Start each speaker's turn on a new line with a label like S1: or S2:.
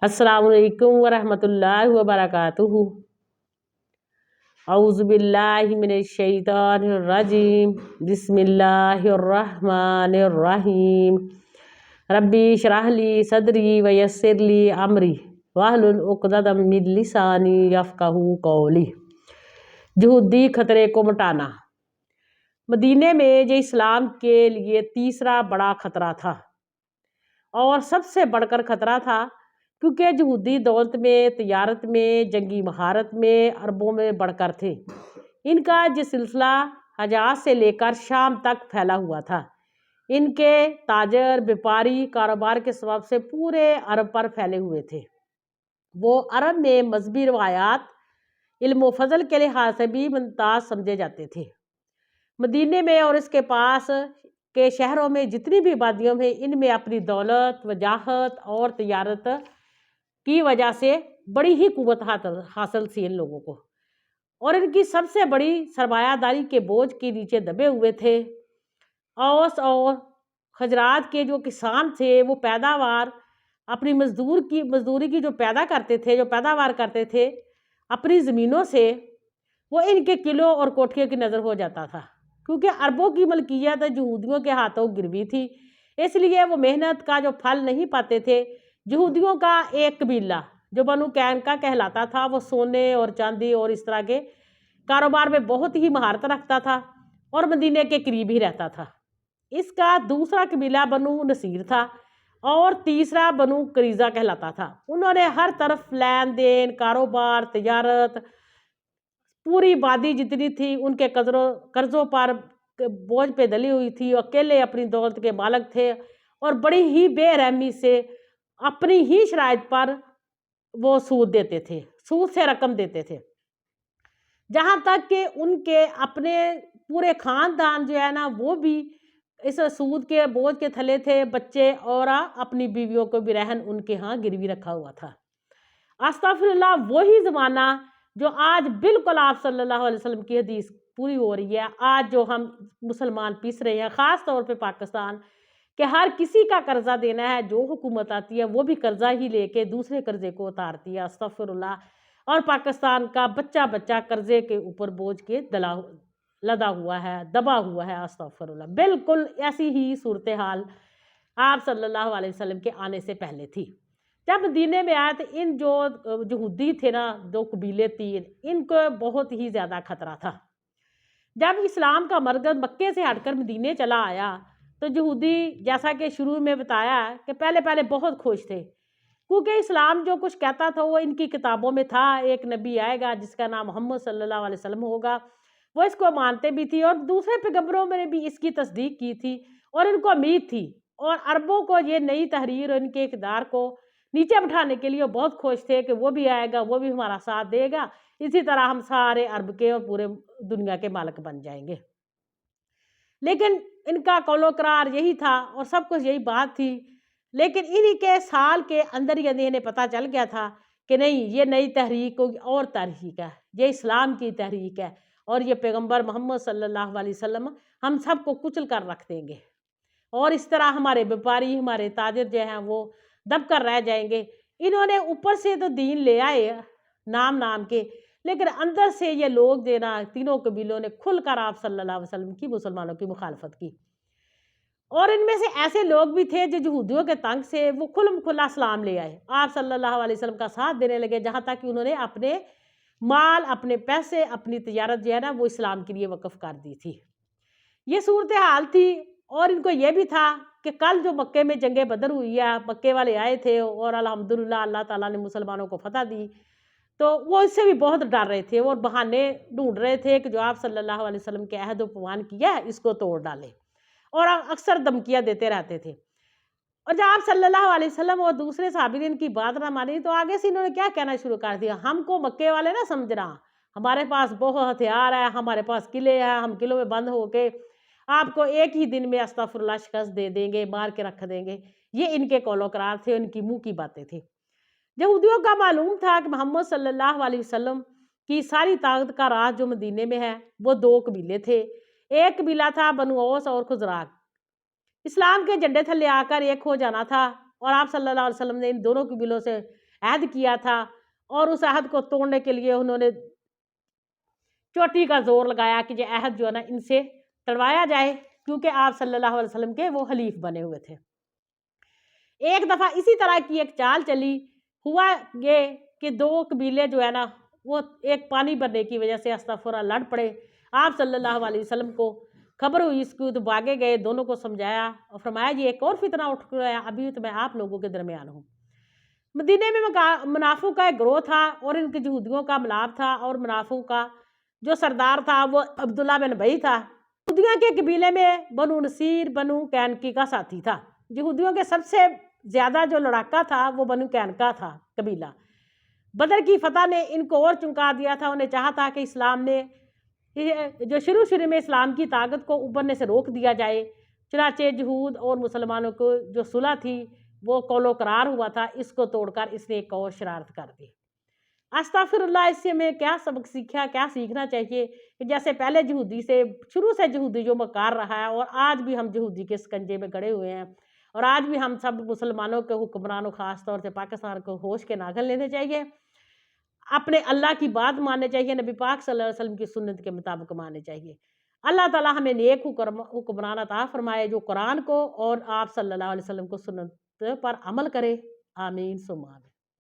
S1: السلام علیکم ورحمۃ اللہ وبرکاتہ۔ اعوذ باللہ من الشیطان الرجیم، بسم اللہ الرحمن الرحیم۔ ربی اشرح لی صدری ویسر لی امری واحلل عقدۃ من لسانی یفقہوا قولی۔ یہودی خطرے کو مٹانا۔ مدینے میں یہ اسلام کے لیے تیسرا بڑا خطرہ تھا اور سب سے بڑھ کر خطرہ تھا، کیونکہ یہودی دولت میں، تجارت میں، جنگی مہارت میں اربوں میں بڑھ کر تھے۔ ان کا یہ سلسلہ حجاز سے لے کر شام تک پھیلا ہوا تھا۔ ان کے تاجر بیپاری کاروبار کے سبب سے پورے عرب پر پھیلے ہوئے تھے۔ وہ عرب میں مذہبی روایات، علم و فضل کے لحاظ سے بھی ممتاز سمجھے جاتے تھے۔ مدینے میں اور اس کے پاس کے شہروں میں جتنی بھی آبادیوں میں، ان میں اپنی دولت، وجاہت اور تجارت کی وجہ سے بڑی ہی قوت حاصل تھی ان لوگوں کو، اور ان کی سب سے بڑی سرمایہ داری کے بوجھ کے نیچے دبے ہوئے تھے۔ اوس اور خزرج کے جو کسان تھے، وہ پیداوار اپنی مزدوری کی جو پیدا کرتے تھے، جو پیداوار کرتے تھے اپنی زمینوں سے، وہ ان کے قلعوں اور کوٹھیوں کی نظر ہو جاتا تھا، کیونکہ عربوں کی ملکیت یہودیوں کے ہاتھوں گروی تھی، اس لیے وہ محنت کا جو پھل نہیں پاتے تھے۔ یہودیوں کا ایک قبیلہ جو بنو قینقاع کہلاتا تھا، وہ سونے اور چاندی اور اس طرح کے کاروبار میں بہت ہی مہارت رکھتا تھا اور مدینے کے قریب ہی رہتا تھا۔ اس کا دوسرا قبیلہ بنو نصیر تھا اور تیسرا بنو قریظہ کہلاتا تھا۔ انہوں نے ہر طرف لین دین، کاروبار، تجارت، پوری آبادی جتنی تھی ان کے قرضوں پر بوجھ پہ دلی ہوئی تھی، اکیلے اپنی دولت کے مالک تھے اور بڑی ہی بے رحمی سے اپنی ہی شرائط پر وہ سود دیتے تھے، سود سے رقم دیتے تھے، جہاں تک کہ ان کے اپنے پورے خاندان جو ہے نا، وہ بھی اس سود کے بوجھ کے تھلے تھے، بچے اور اپنی بیویوں کو بھی رہن ان کے ہاں گروی رکھا ہوا تھا۔ استغفر اللہ، وہی زمانہ جو آج بالکل آپ صلی اللہ علیہ وسلم کی حدیث پوری ہو رہی ہے۔ آج جو ہم مسلمان پیس رہے ہیں، خاص طور پہ پاکستان، کہ ہر کسی کا قرضہ دینا ہے، جو حکومت آتی ہے وہ بھی قرضہ ہی لے کے دوسرے قرضے کو اتارتی ہے، استغفر اللہ۔ اور پاکستان کا بچہ بچہ قرضے کے اوپر بوجھ کے لدا ہوا ہے، دبا ہوا ہے، استغفر اللہ۔ بالکل ایسی ہی صورتحال آپ صلی اللہ علیہ وسلم کے آنے سے پہلے تھی۔ جب مدینے میں آئے تو ان جو یہودی تھے نا، دو قبیلے تین، ان کو بہت ہی زیادہ خطرہ تھا۔ جب اسلام کا مرکز مکے سے ہٹ کر مدینے چلا آیا تو یہودی، جیسا کہ شروع میں بتایا کہ پہلے بہت خوش تھے، کیونکہ اسلام جو کچھ کہتا تھا وہ ان کی کتابوں میں تھا۔ ایک نبی آئے گا جس کا نام محمد صلی اللہ علیہ وسلم ہوگا، وہ اس کو مانتے بھی تھی، اور دوسرے پیغمبروں میں نے بھی اس کی تصدیق کی تھی اور ان کو امید تھی، اور عربوں کو یہ نئی تحریر اور ان کے اقتدار کو نیچے بٹھانے کے لیے بہت خوش تھے کہ وہ بھی آئے گا، وہ بھی ہمارا ساتھ دے گا، اسی طرح ہم سارے عرب کے اور پورے دنیا کے مالک بن جائیں گے۔ لیکن ان کا قول و قرار یہی تھا اور سب کچھ یہی بات تھی، لیکن انہی کے سال کے اندر ہی انہیں پتہ چل گیا تھا کہ نہیں، یہ نئی تحریک کوئی اور تحریک ہے، یہ اسلام کی تحریک ہے، اور یہ پیغمبر محمد صلی اللہ علیہ وسلم ہم سب کو کچل کر رکھ دیں گے، اور اس طرح ہمارے بیپاری، ہمارے تاجر جو ہیں وہ دب کر رہ جائیں گے۔ انہوں نے اوپر سے تو دین لے آئے نام کے، لیکن اندر سے یہ لوگ دینا، تینوں قبیلوں نے کھل کر آپ صلی اللہ علیہ وسلم کی، مسلمانوں کی مخالفت کی، اور ان میں سے ایسے لوگ بھی تھے جو یہودیوں کے تنگ سے وہ کھلا اسلام لے آئے، آپ صلی اللہ علیہ وسلم کا ساتھ دینے لگے، جہاں تک کہ انہوں نے اپنے مال، اپنے پیسے، اپنی تجارت جو ہے نا وہ اسلام کے لیے وقف کر دی تھی۔ یہ صورتحال تھی، اور ان کو یہ بھی تھا کہ کل جو مکے میں جنگ بدر ہوئی ہے، مکے والے آئے تھے اور الحمدللہ اللہ تعالیٰ نے مسلمانوں کو فتح دی، تو وہ اس سے بھی بہت ڈر رہے تھے اور بہانے ڈھونڈ رہے تھے کہ جو آپ صلی اللہ علیہ وسلم کے عہد و پیمان کیا ہے اس کو توڑ ڈالیں، اور اکثر دھمکیاں دیتے رہتے تھے۔ اور جب آپ صلی اللہ علیہ وسلم اور دوسرے صحابی نے ان کی بات نہ مانی تو آگے سے انہوں نے کیا کہنا شروع کر دیا، ہم کو مکے والے نہ سمجھنا، ہمارے پاس بہت ہتھیار ہے، ہمارے پاس قلعے ہیں، ہم قلعوں میں بند ہو کے آپ کو ایک ہی دن میں استغفر اللہ شکست دے دیں گے، مار کے رکھ دیں گے۔ یہ ان کے قول و قرار تھے، ان کی منہ کی باتیں تھیں۔ یہودیوں کا معلوم تھا کہ محمد صلی اللہ علیہ وسلم کی ساری طاقت کا راز جو مدینے میں ہے وہ دو قبیلے تھے۔ ایک قبیلہ تھا بنو اوس اور خزرج، اسلام کے جھنڈے تھلے آ کر ایک ہو جانا تھا، اور آپ صلی اللہ علیہ وسلم نے ان دونوں قبیلوں سے عہد کیا تھا، اور اس عہد کو توڑنے کے لیے انہوں نے چوٹی کا زور لگایا کہ یہ عہد جو ہے نا ان سے توڑوایا جائے، کیونکہ آپ صلی اللہ علیہ وسلم کے وہ حلیف بنے ہوئے تھے۔ ایک دفعہ اسی طرح کی ایک چال چلی، ہوا یہ کہ دو قبیلے جو ہے نا وہ ایک پانی بھرنے کی وجہ سے استغفراللہ لڑ پڑے۔ آپ صلی اللہ علیہ وسلم کو خبر ہوئی اس کو، تو بھاگے گئے، دونوں کو سمجھایا اور فرمایا یہ ایک اور فتنہ اٹھ گیا، ابھی تو میں آپ لوگوں کے درمیان ہوں۔ مدینے میں منافقوں کا ایک گروہ تھا اور ان کے یہودیوں کا ملاپ تھا، اور منافقوں کا جو سردار تھا وہ عبداللہ بن ابی تھا۔ یہودیوں کے قبیلے میں بنو نصیر بنو قینقی کا ساتھی تھا۔ یہودیوں کے سب سے زیادہ جو لڑاکا تھا وہ بنو قینقا تھا قبیلہ۔ بدر کی فتح نے ان کو اور چمکا دیا تھا، انہیں چاہا تھا کہ اسلام نے جو شروع میں اسلام کی طاقت کو ابھرنے سے روک دیا جائے۔ چنانچہ یہود اور مسلمانوں کو جو صلح تھی وہ قول و قرار ہوا تھا، اس کو توڑ کر اس نے ایک اور شرارت کر دی۔ استغفراللہ، اس سے ہمیں کیا سبق سیکھا، کیا سیکھنا چاہیے کہ جیسے پہلے یہودی سے شروع سے یہودی جو مکار رہا ہے، اور آج بھی ہم یہودی کے سکنجے میں گڑے ہوئے ہیں، اور آج بھی ہم سب مسلمانوں کے حکمرانوں خاص طور سے پاکستان کو ہوش کے ناخن لینے چاہیے، اپنے اللہ کی بات ماننے چاہیے، نبی پاک صلی اللہ علیہ وسلم کی سنت کے مطابق ماننے چاہیے۔ اللہ تعالیٰ ہمیں نیک حکمران عطا فرمائے جو قرآن کو اور آپ صلی اللہ علیہ وسلم کو سنت پر عمل کرے۔ آمین ثم آمین۔